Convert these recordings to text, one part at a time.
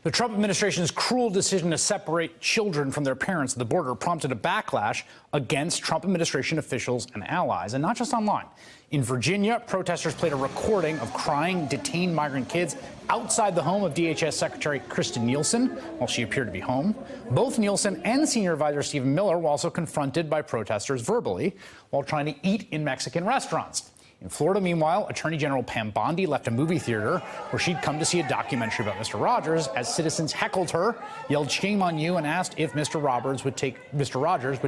The Trump administration's cruel decision to separate children from their parents at the border prompted a backlash against Trump administration officials and allies, and not just online. In Virginia, protesters played a recording of crying, detained migrant kids outside the home of DHS Secretary Kristen Nielsen while she appeared to be home. Both Nielsen and Senior Advisor Stephen Miller were also confronted by protesters verbally while trying to eat in Mexican restaurants. In Florida, meanwhile, Attorney General Pam Bondi left a movie theater where she'd come to see a documentary about Mr. Rogers as citizens heckled her, yelled "shame on you," and asked if Mr. Rogers would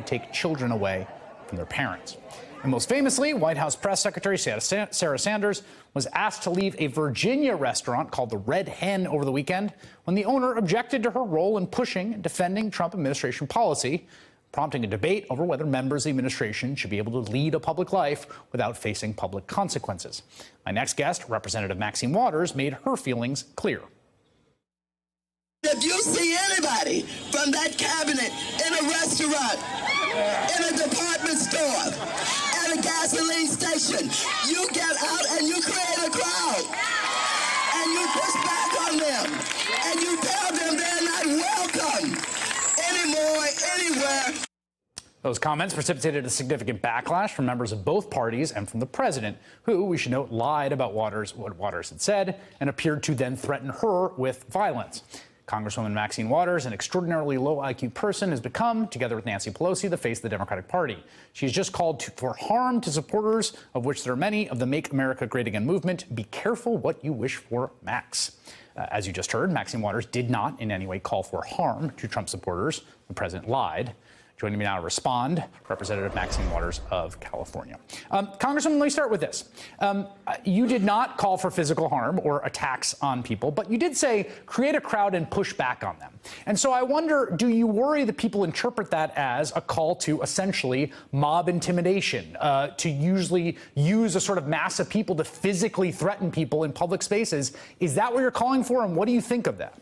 take children away from their parents. And most famously, White House Press Secretary Sarah Sanders was asked to leave a Virginia restaurant called the Red Hen over the weekend when the owner objected to her role in pushing and defending Trump administration policy, prompting a debate over whether members of the administration should be able to lead a public life without facing public consequences. My next guest, Representative Maxine Waters, made her feelings clear. If you see anybody from that cabinet in a restaurant, in a department store, at a gasoline station, you get out and you create a crowd. And you push back on them. And you tell them they're not welcome anymore, anywhere. Those comments precipitated a significant backlash from members of both parties and from the president, who, we should note, lied about what Waters had said and appeared to then threaten her with violence. Congresswoman Maxine Waters, an extraordinarily low IQ person, has become, together with Nancy Pelosi, the face of the Democratic Party. She's just called for harm to supporters, of which there are many, of the Make America Great Again movement. Be careful what you wish for, Max. As you just heard, Maxine Waters did not in any way call for harm to Trump supporters. The president lied. Joining me now to respond, Representative Maxine Waters of California. Congresswoman, let me start with this. You did not call for physical harm or attacks on people, but you did say create a crowd and push back on them. And so I wonder, do you worry that people interpret that as a call to essentially mob intimidation, to usually use a sort of mass of people to physically threaten people in public spaces? Is that what you're calling for, and what do you think of that?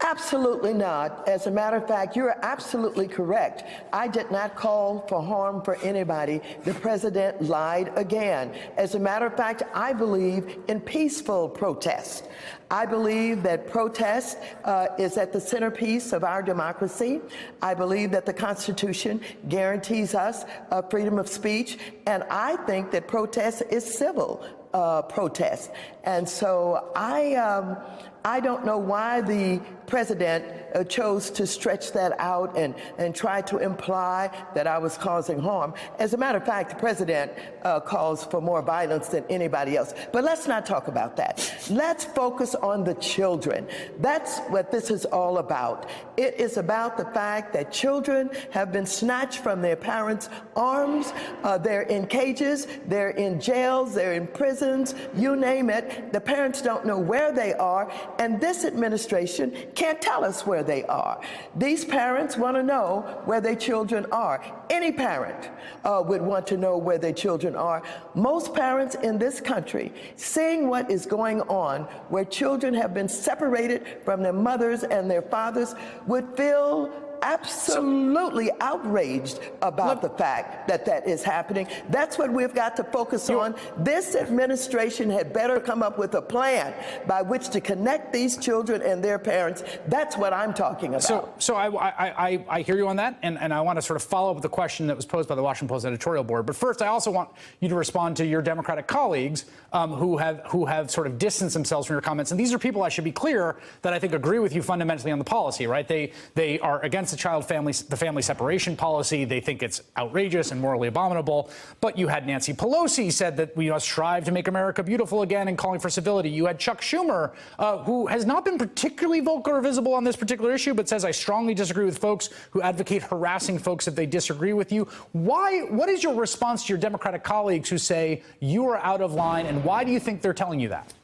Absolutely not. As a matter of fact, you're absolutely correct. I did not call for harm for anybody. The president lied again. As a matter of fact, I believe in peaceful protest. I believe that protest is at the centerpiece of our democracy. I believe that the Constitution guarantees us freedom of speech, and I think that protest is civil protest. And so I don't know why the president chose to stretch that out and try to imply that I was causing harm. As a matter of fact, the president calls for more violence than anybody else. But let's not talk about that. Let's focus on the children. That's what this is all about. It is about the fact that children have been snatched from their parents' arms. They're in cages, they're in jails, they're in prisons, you name it. The parents don't know where they are, and this administration can't tell us where they are. These parents want to know where their children are. Any parent would want to know where their children are. Most parents in this country, seeing what is going on, where children have been separated from their mothers and their fathers, would feel absolutely outraged about the fact that that is happening. That's what we've got to focus on. This administration had better come up with a plan by which to connect these children and their parents. That's what I'm talking about. So I hear you on that, and I want to sort of follow up with the question that was posed by the Washington Post editorial board. But first, I also want you to respond to your Democratic colleagues who have sort of distanced themselves from your comments. And these are people, I should be clear, that I think agree with you fundamentally on the policy, right? They are against the family separation policy. They think it's outrageous and morally abominable. But you had Nancy Pelosi said that we must strive to make America beautiful again and calling for civility. You had Chuck Schumer, who has not been particularly vocal or visible on this particular issue, but says, I strongly disagree with folks who advocate harassing folks if they disagree with you. What is your response to your Democratic colleagues who say you are out of line, and why do you think they're telling you that?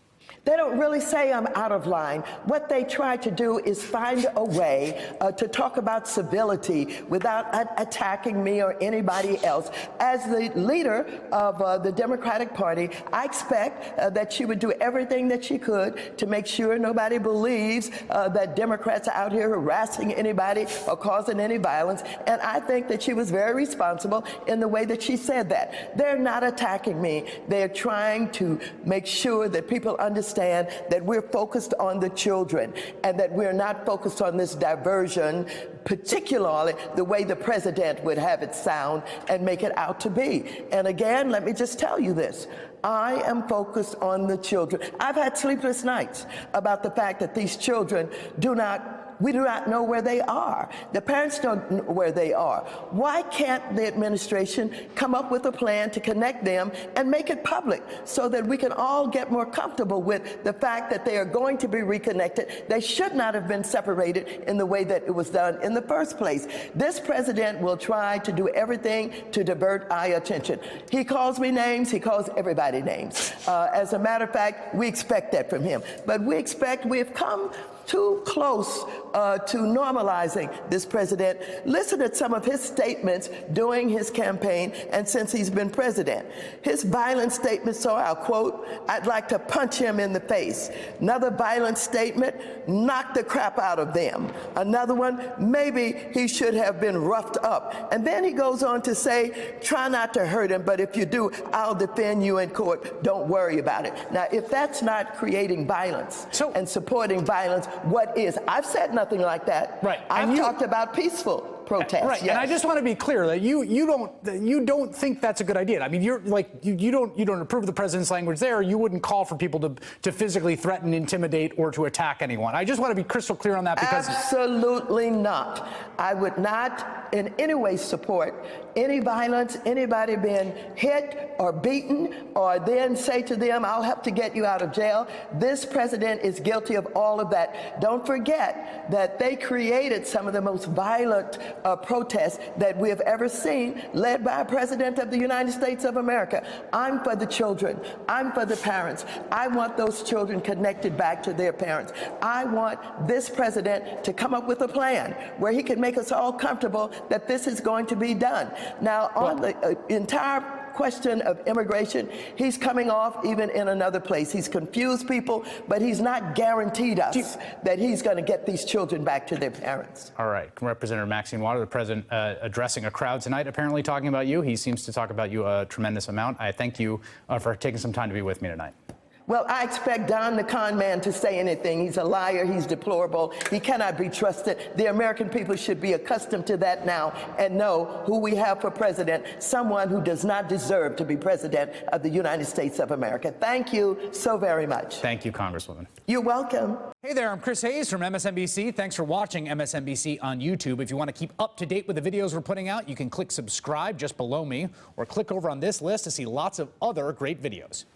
They don't really say I'm out of line. What they try to do is find a way to talk about civility without attacking me or anybody else. As the leader of the Democratic Party, I expect that she would do everything that she could to make sure nobody believes that Democrats are out here harassing anybody or causing any violence. And I think that she was very responsible in the way that she said that. They're not attacking me. They're trying to make sure that people understand understand that we're focused on the children and that we're not focused on this diversion, particularly the way the president would have it sound and make it out to be. And again, let me just tell you this. I am focused on the children. I've had sleepless nights about the fact that these children we do not know where they are. The parents don't know where they are. Why can't the administration come up with a plan to connect them and make it public so that we can all get more comfortable with the fact that they are going to be reconnected? They should not have been separated in the way that it was done in the first place. This president will try to do everything to divert our attention. He calls me names, he calls everybody names. As a matter of fact, we expect that from him. But we've come too close to normalizing this president. Listen to some of his statements during his campaign and since he's been president. His violent statements, so I'll quote, "I'd like to punch him in the face." Another violent statement, "knock the crap out of them." Another one, "maybe he should have been roughed up." And then he goes on to say, "try not to hurt him, but if you do, I'll defend you in court. Don't worry about it." Now, if that's not creating violence and supporting violence, what is? I've said nothing like that. Right. I've talked about peaceful protests. Right. Yes. And I just want to be clear that you don't think that's a good idea. I mean, you don't approve of the president's language there. You wouldn't call for people to physically threaten, intimidate, or to attack anyone. I just want to be crystal clear on that because absolutely not. I would not in any way support any violence, anybody being hit or beaten, or then say to them, "I'll have to get you out of jail." This president is guilty of all of that. Don't forget that they created some of the most violent protests that we have ever seen, led by a president of the United States of America. I'm for the children. I'm for the parents. I want those children connected back to their parents. I want this president to come up with a plan where he can make us all comfortable that this is going to be done. Now, on the entire question of immigration, he's coming off even in another place. He's confused people, but he's not guaranteed us that he's going to get these children back to their parents. All right. Representative Maxine Waters, the president, addressing a crowd tonight, apparently talking about you. He seems to talk about you a tremendous amount. I thank you for taking some time to be with me tonight. Well, I expect Don the con man to say anything. He's a liar. He's deplorable. He cannot be trusted. The American people should be accustomed to that now and know who we have for president, someone who does not deserve to be president of the United States of America. Thank you so very much. Thank you, Congresswoman. You're welcome. Hey there, I'm Chris Hayes from MSNBC. Thanks for watching MSNBC on YouTube. If you want to keep up to date with the videos we're putting out, you can click subscribe just below me or click over on this list to see lots of other great videos.